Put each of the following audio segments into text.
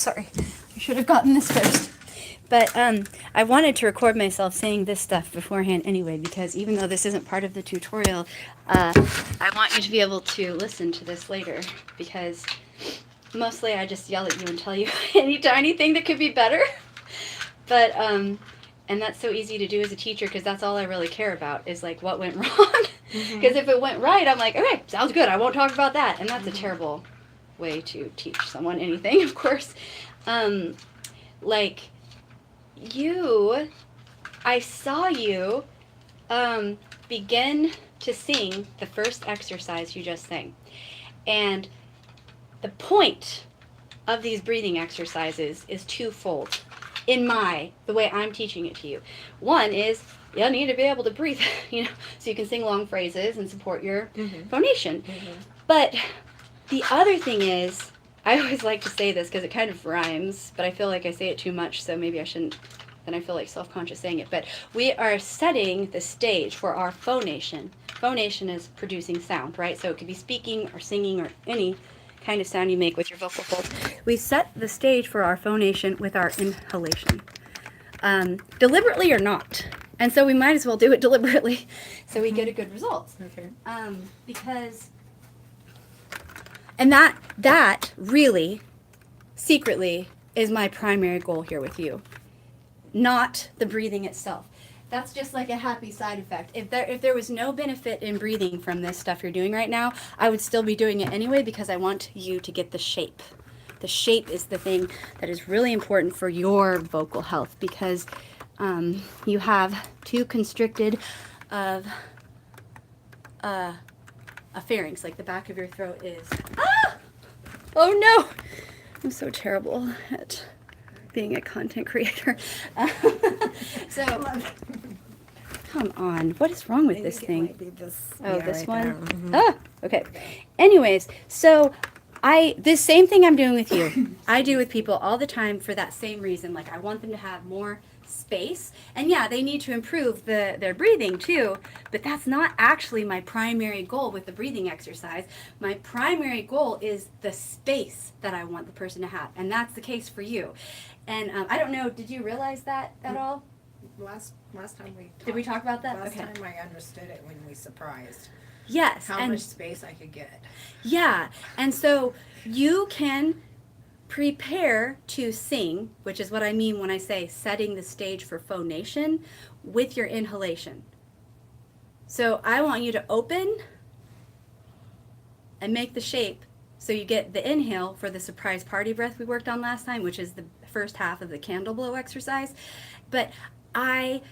Sorry, I should have gotten this first. But I wanted to record myself saying this stuff beforehand anyway, because even though this isn't part of the tutorial, I want you to be able to listen to this later, because mostly I just yell at you and tell you any tiny thing that could be better. But, and that's so easy to do as a teacher, because that's all I really care about is like what went wrong. Because if it went right, I'm like, okay, sounds good, I won't talk about that. And that's a terrible way to teach someone anything, of course. Like, I saw you begin to sing the first exercise you just sang. And the point of these breathing exercises is twofold in the way I'm teaching it to you. One is you need to be able to breathe, so you can sing long phrases and support your phonation. But the other thing is, I always like to say this because it kind of rhymes, but I feel like I say it too much, so maybe I shouldn't. Then I feel like self-conscious saying it. But we are setting the stage for our phonation. Phonation is producing sound, right? So it could be speaking or singing or any kind of sound you make with your vocal folds. We set the stage for our phonation with our inhalation, deliberately or not. And so we might as well do it deliberately so we get a good result. Okay. Because... And that really, secretly, is my primary goal here with you, not the breathing itself. That's just like a happy side effect. If there was no benefit in breathing from this stuff you're doing right now, I would still be doing it anyway because I want you to get the shape. The shape is the thing that is really important for your vocal health because you have too constricted of a pharynx, like the back of your throat is. Ah! Oh no! I'm so terrible at being a content creator. So, come on, what is wrong with this thing? This this one? Mm-hmm. Ah, okay. Anyways, so this same thing I'm doing with you, I do with people all the time for that same reason. Like, I want them to have more space. And yeah, they need to improve their breathing too, but that's not actually my primary goal with the breathing exercise. My primary goal is the space that I want the person to have, and that's the case for you. And I don't know, did you realize that at all? Last time we talked. Did we talk about that? Last Okay. time I understood it when we surprised. Yes. How much space I could get. Yeah, and so you can prepare to sing, which is what I mean when I say setting the stage for phonation with your inhalation. So I want you to open and make the shape so you get the inhale for the surprise party breath we worked on last time, which is the first half of the candle blow exercise. But I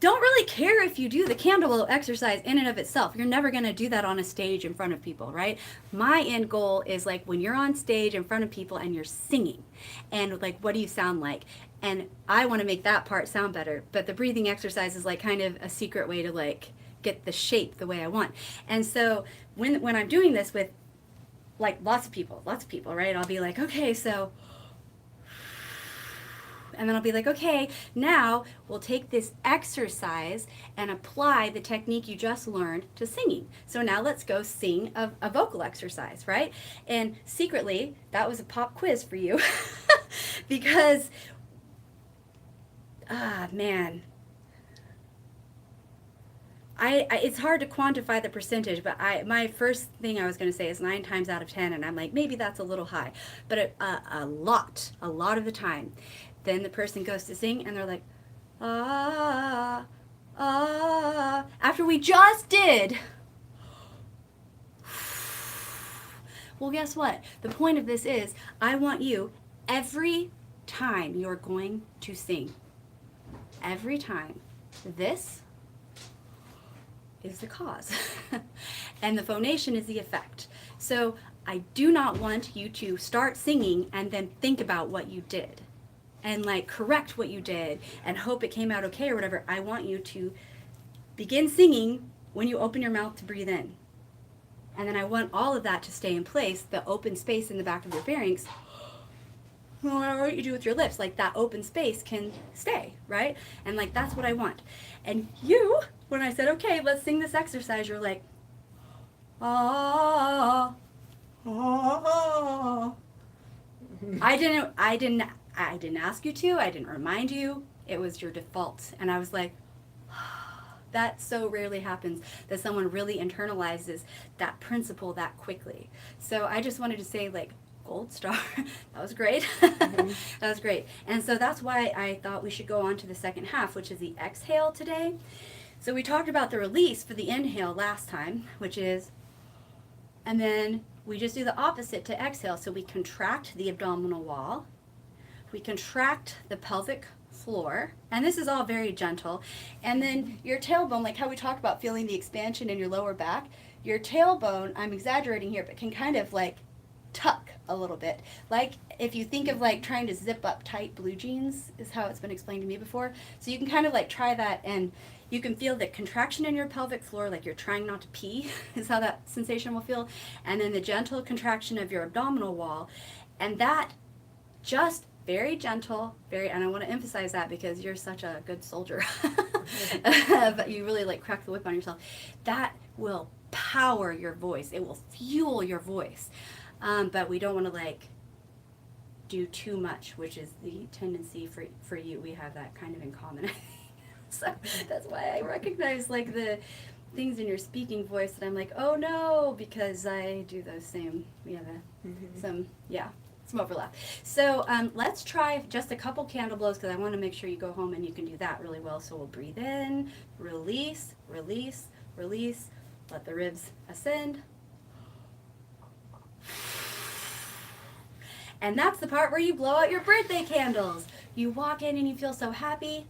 don't really care if you do the candle blow exercise in and of itself. You're never going to do that on a stage in front of people, right? My end goal is like when you're on stage in front of people and you're singing and like, what do you sound like? And I want to make that part sound better. But the breathing exercise is like kind of a secret way to like get the shape the way I want. And so when I'm doing this with like lots of people, right? I'll be like, okay, so... And then I'll be like, okay, now we'll take this exercise and apply the technique you just learned to singing. So now let's go sing a vocal exercise, right? And secretly, that was a pop quiz for you because, man, it's hard to quantify the percentage, but my first thing I was going to say is 9 times out of 10, and I'm like, maybe that's a little high, but a lot of the time. Then the person goes to sing and they're like, after we just did. Well, guess what? The point of this is I want you, every time you're going to sing, every time, this is the cause. And the phonation is the effect. So I do not want you to start singing and then think about what you did. And like correct what you did and hope it came out okay or whatever. I want you to begin singing when you open your mouth to breathe in. And then I want all of that to stay in place, the open space in the back of your pharynx, or what you do with your lips, like that open space can stay, right? And like that's what I want. And you, when I said, okay, let's sing this exercise, you're like, ah, ah. I didn't ask you to. I didn't remind you. It was your default. And I was like, that so rarely happens that someone really internalizes that principle that quickly. So I just wanted to say, like, gold star. That was great. That was great. And so that's why I thought we should go on to the second half, which is the exhale today. So we talked about the release for the inhale last time, which is, and then we just do the opposite to exhale. So we contract the abdominal wall. We contract the pelvic floor, and this is all very gentle. And then your tailbone, like how we talked about feeling the expansion in your lower back, your tailbone, I'm exaggerating here, but can kind of like tuck a little bit. Like if you think of like trying to zip up tight blue jeans is how it's been explained to me before. So you can kind of like try that, and you can feel the contraction in your pelvic floor, like you're trying not to pee is how that sensation will feel. And then the gentle contraction of your abdominal wall, and that just very gentle, very, and I want to emphasize that because you're such a good soldier, but you really like crack the whip on yourself. That will power your voice. It will fuel your voice. But we don't want to like do too much, which is the tendency for you. We have that kind of in common. So that's why I recognize like the things in your speaking voice that I'm like, oh no, because I do those same, we have some overlap. So let's try just a couple candle blows because I want to make sure you go home and you can do that really well. So we'll breathe in, release, release, release, let the ribs ascend. And that's the part where you blow out your birthday candles. You walk in and you feel so happy.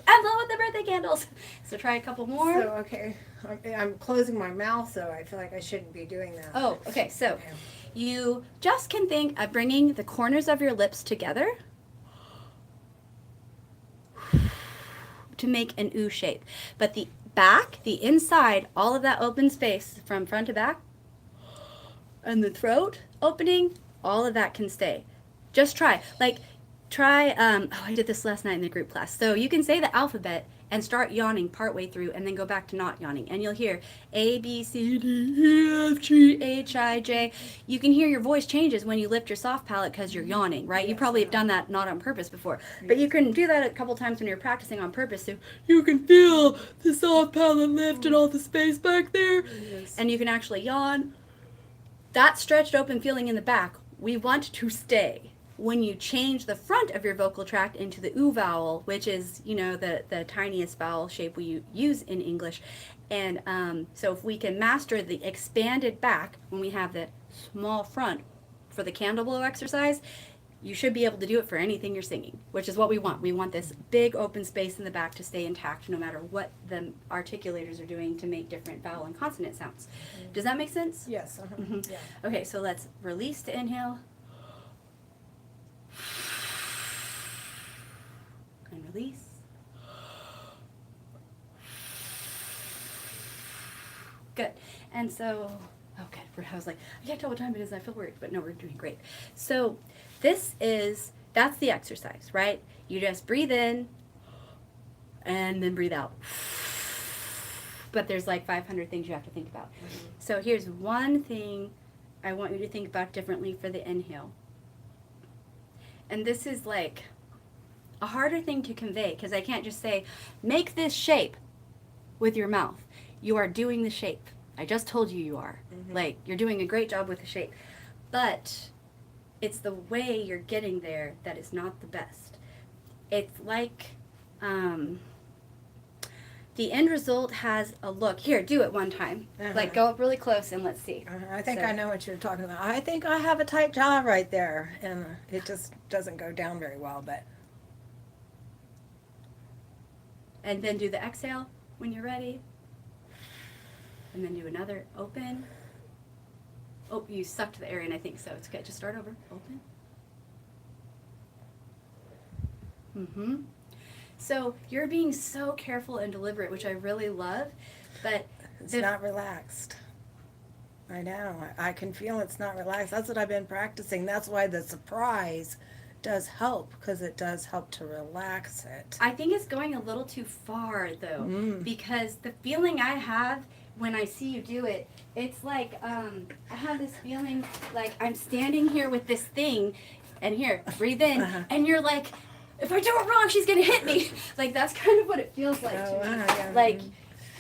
And blow out the birthday candles. So try a couple more. So, okay, I'm closing my mouth, so I feel like I shouldn't be doing that. Oh, okay, so you just can think of bringing the corners of your lips together to make an ooh shape. But the back, the inside, all of that open space from front to back, and the throat opening, all of that can stay. Just try. I did this last night in the group class. So you can say the alphabet and start yawning partway through and then go back to not yawning. And you'll hear A, B, C, D, E, F, G, H, I, J. You can hear your voice changes when you lift your soft palate because you're yawning, right? You probably have done that not on purpose before. But you can do that a couple times when you're practicing on purpose. So you can feel the soft palate lift and all the space back there. Yes. And you can actually yawn. That stretched open feeling in the back, we want to stay. When you change the front of your vocal tract into the oo vowel, which is, the tiniest vowel shape we use in English. And so if we can master the expanded back when we have the small front for the candle blow exercise, you should be able to do it for anything you're singing, which is what we want. We want this big open space in the back to stay intact no matter what the articulators are doing to make different vowel and consonant sounds. Does that make sense? Yes. Yeah. Okay, so let's release to inhale. And release. Good. And so, okay, I was like, I can't tell what time it is, I feel worried, but no, we're doing great. So that's the exercise, right? You just breathe in and then breathe out. But there's like 500 things you have to think about. So here's one thing I want you to think about differently for the inhale. And this is like a harder thing to convey because I can't just say, make this shape with your mouth. You are doing the shape. I just told you are. Like, you're doing a great job with the shape. But it's the way you're getting there that is not the best. It's like the end result has a look. Here, do it one time. Like, go up really close and let's see. I think I know what you're talking about. I think I have a tight jaw right there, and it just doesn't go down very well. But and then do the exhale when you're ready. And then do another open. Oh, you sucked the air in, I think so. It's good. Just start over. Open. So you're being so careful and deliberate, which I really love, but it's not relaxed. I know. I can feel it's not relaxed. That's what I've been practicing. That's why the surprise does help, because it does help to relax it. I think it's going a little too far, though, because the feeling I have when I see you do it, it's like I have this feeling like I'm standing here with this thing, and here, breathe in, and you're like, if I do it wrong, she's gonna hit me. Like that's kind of what it feels like to me. Yeah.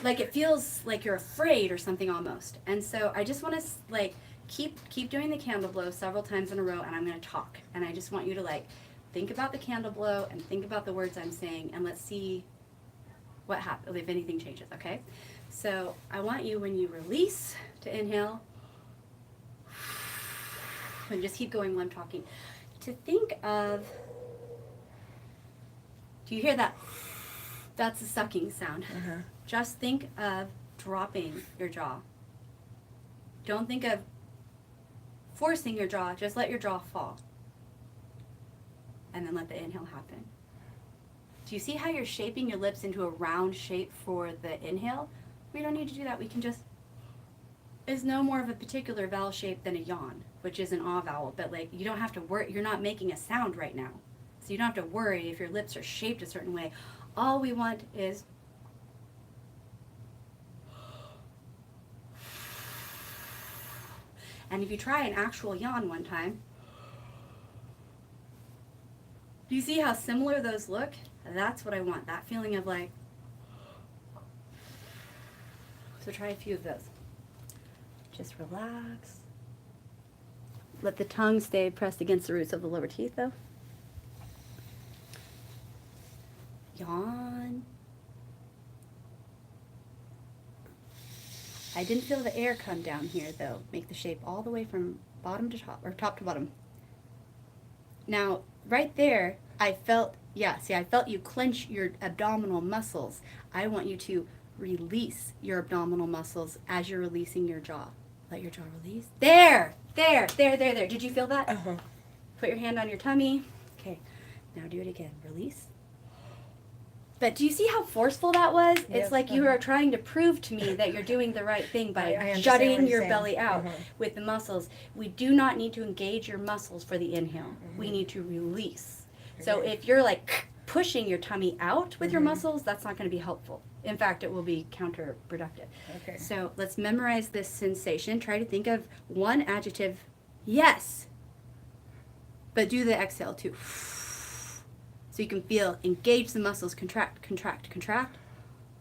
Like it feels like you're afraid or something almost. And so I just want to like keep doing the candle blow several times in a row, and I'm gonna talk, and I just want you to like think about the candle blow and think about the words I'm saying, and let's see what happens, if anything changes, okay? So I want you, when you release, to inhale, and just keep going while I'm talking, to think of, do you hear that? That's a sucking sound. Just think of dropping your jaw. Don't think of forcing your jaw, just let your jaw fall. And then let the inhale happen. Do you see how you're shaping your lips into a round shape for the inhale? We don't need to do that. We can just, it's no more of a particular vowel shape than a yawn, which is an ah vowel, but like you don't have to worry, you're not making a sound right now. So you don't have to worry if your lips are shaped a certain way. All we want is and if you try an actual yawn one time, do you see how similar those look? That's what I want, that feeling of like, so try a few of those. Just relax. Let the tongue stay pressed against the roots of the lower teeth though. Yawn. I didn't feel the air come down here though. Make the shape all the way from bottom to top, or top to bottom. Now, right there, I felt, yeah, see, I felt you clench your abdominal muscles. I want you to release your abdominal muscles as you're releasing your jaw. Let your jaw release. There. Did you feel that? Put your hand on your tummy. Okay, now do it again. Release. But do you see how forceful that was? It's like you are trying to prove to me that you're doing the right thing by jutting your belly out with the muscles. We do not need to engage your muscles for the inhale. We need to release. So if you're like pushing your tummy out with your muscles, that's not going to be helpful. In fact, it will be counterproductive. Okay. So let's memorize this sensation. Try to think of one adjective. Yes. But do the exhale too. So you can feel, engage the muscles, contract, contract, contract,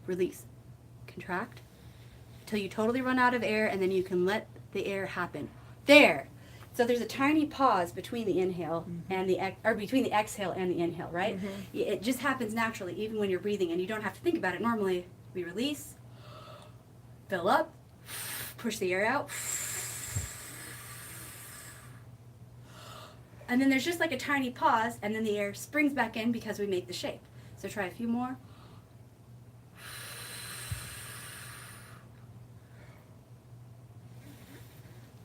release, contract, until you totally run out of air, and then you can let the air happen. There. So there's a tiny pause between the inhale and between the exhale and the inhale, right? It just happens naturally, even when you're breathing, and you don't have to think about it. Normally, we release, fill up, push the air out, and then there's just like a tiny pause, and then the air springs back in because we make the shape. So try a few more.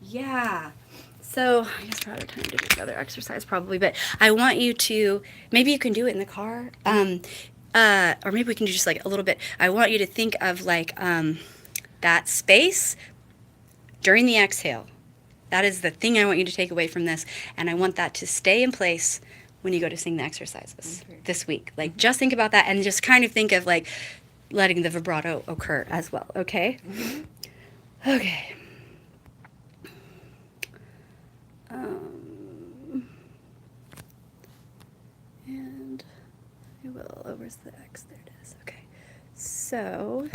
Yeah. So I guess we're out of time to do another exercise probably, but I want you to, maybe you can do it in the car, or maybe we can do just like a little bit. I want you to think of like that space during the exhale. That is the thing I want you to take away from this, and I want that to stay in place when you go to sing the exercises this week. Like just think about that and just kind of think of like letting the vibrato occur as well, okay? Okay. And I will, where's the X? There it is, okay. So